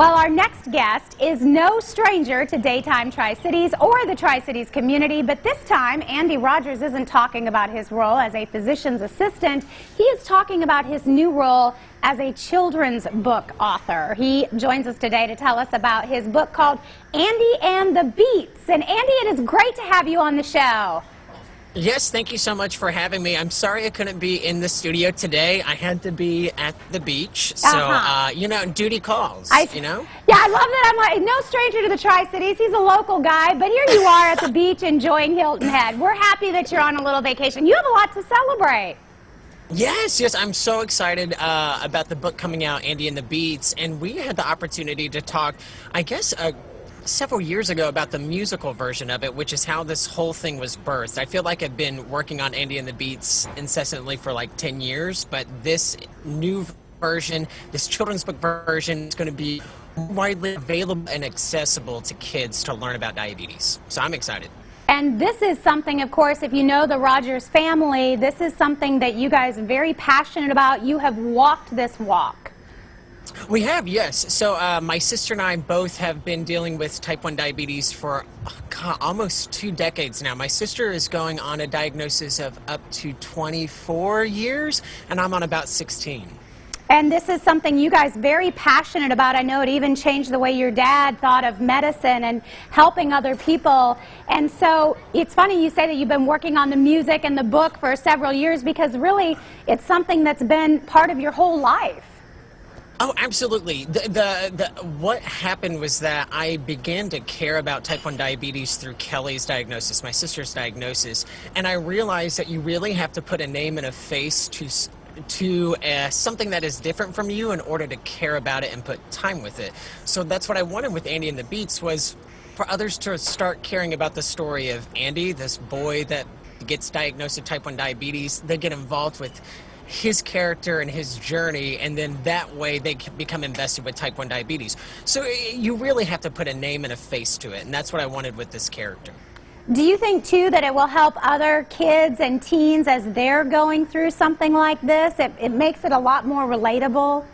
Well, our next guest is no stranger to daytime Tri-Cities or the Tri-Cities community, but this time Andy Rogers isn't talking about his role as a physician's assistant. He is talking about his new role as a children's book author. He joins us today to tell us about his book called Andy and the Beats. And Andy, it is great to have you on the show. Yes, thank you so much for having me. I'm sorry I couldn't be in the studio today. I had to be at the beach, so, you know, duty calls, you know? Yeah, I love that. I'm like, no stranger to the Tri-Cities. He's a local guy, but here you are at the beach enjoying Hilton Head. We're happy that you're on a little vacation. You have a lot to celebrate. Yes, I'm so excited about the book coming out, Andy and the Beats, and we had the opportunity to talk, I guess, several years ago about the musical version of it, which is how this whole thing was birthed. I feel like I've been working on Andy and the Beats incessantly for like 10 years, but this new version, this children's book version, is going to be widely available and accessible to kids to learn about diabetes. So I'm excited. And this is something, of course, if you know the Rogers family, this is something that you guys are very passionate about. You have walked this walk. We have, yes. So my sister and I both have been dealing with type 1 diabetes for almost 2 decades now. My sister is going on a diagnosis of up to 24 years, and I'm on about 16. And this is something you guys very passionate about. I know it even changed the way your dad thought of medicine and helping other people. And so it's funny you say that you've been working on the music and the book for several years, because really it's something that's been part of your whole life. Oh, absolutely. What happened was that I began to care about type 1 diabetes through Kelly's diagnosis, my sister's diagnosis, and I realized that you really have to put a name and a face to something that is different from you in order to care about it and put time with it. So that's what I wanted with Andy and the Beats, was for others to start caring about the story of Andy, this boy that gets diagnosed with type 1 diabetes. They get involved with his character and his journey, and then that way they can become invested with type 1 diabetes. So you really have to put a name and a face to it, and that's what I wanted with this character. Do you think, too, that it will help other kids and teens as they're going through something like this? It makes it a lot more relatable?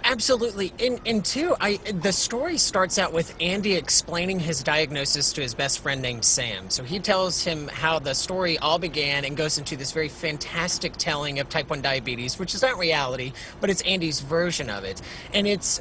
Absolutely. And two, the story starts out with Andy explaining his diagnosis to his best friend named Sam. So he tells him how the story all began and goes into this very fantastic telling of type 1 diabetes, which is not reality, but it's Andy's version of it. And it's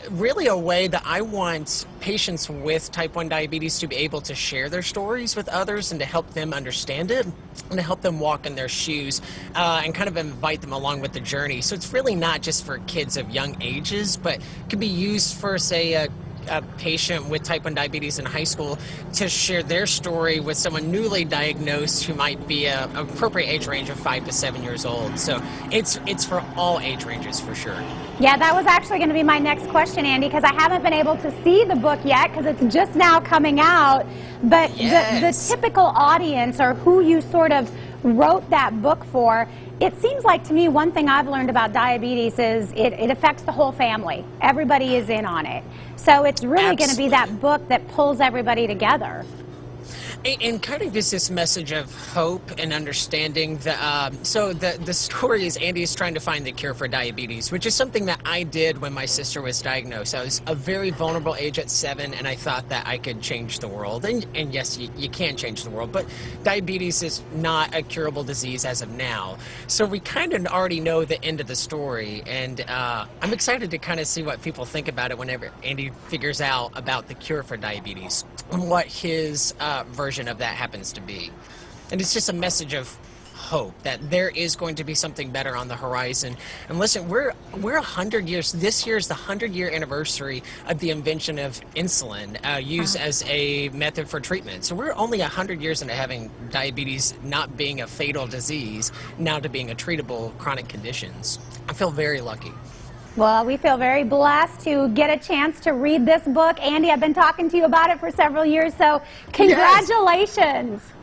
really a way that I want patients with type 1 diabetes to be able to share their stories with others and to help them understand it and to help them walk in their shoes and kind of invite them along with the journey. So it's really not just for kids of young ages, but could be used for, say, a patient with type 1 diabetes in high school to share their story with someone newly diagnosed who might be an appropriate age range of 5 to 7 years old. So it's for all age ranges for sure. Yeah, that was actually going to be my next question, Andy, because I haven't been able to see the book yet because it's just now coming out. But the typical audience, or who you sort of wrote that book for, it seems like to me one thing I've learned about diabetes is it affects the whole family. Everybody is in on it. So it's really going to be that book that pulls everybody together. And kind of gives this message of hope and understanding. So the story is Andy is trying to find the cure for diabetes, which is something that I did when my sister was diagnosed. I was a very vulnerable age at 7, and I thought that I could change the world. And yes, you can change the world, but diabetes is not a curable disease as of now. So we kind of already know the end of the story, and I'm excited to kind of see what people think about it whenever Andy figures out about the cure for diabetes and what his version of that happens to be. And it's just a message of hope that there is going to be something better on the horizon. And listen, we're 100 years, this year is the 100-year anniversary of the invention of insulin used as a method for treatment. So we're only 100 years into having diabetes not being a fatal disease, now to being a treatable chronic conditions. I feel very lucky. Well, we feel very blessed to get a chance to read this book. Andy, I've been talking to you about it for several years, so congratulations. Yes.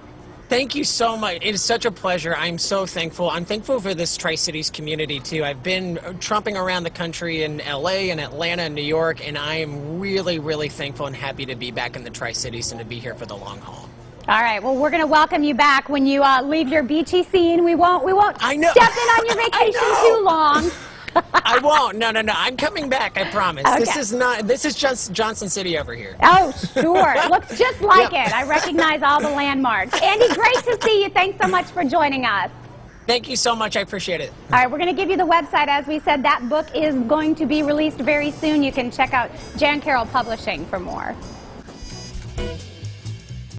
Thank you so much. It is such a pleasure. I'm so thankful. I'm thankful for this Tri-Cities community, too. I've been tromping around the country in L.A. and Atlanta and New York, and I am really, really thankful and happy to be back in the Tri-Cities and to be here for the long haul. All right. Well, we're going to welcome you back when you leave your beachy scene. We won't step in on your vacation too long. I won't. No, no, no. I'm coming back. I promise. Okay. This is just Johnson City over here. Oh, sure. It looks just like it. I recognize all the landmarks. Andy, great to see you. Thanks so much for joining us. Thank you so much. I appreciate it. All right, we're going to give you the website. As we said, that book is going to be released very soon. You can check out Jan Carroll Publishing for more.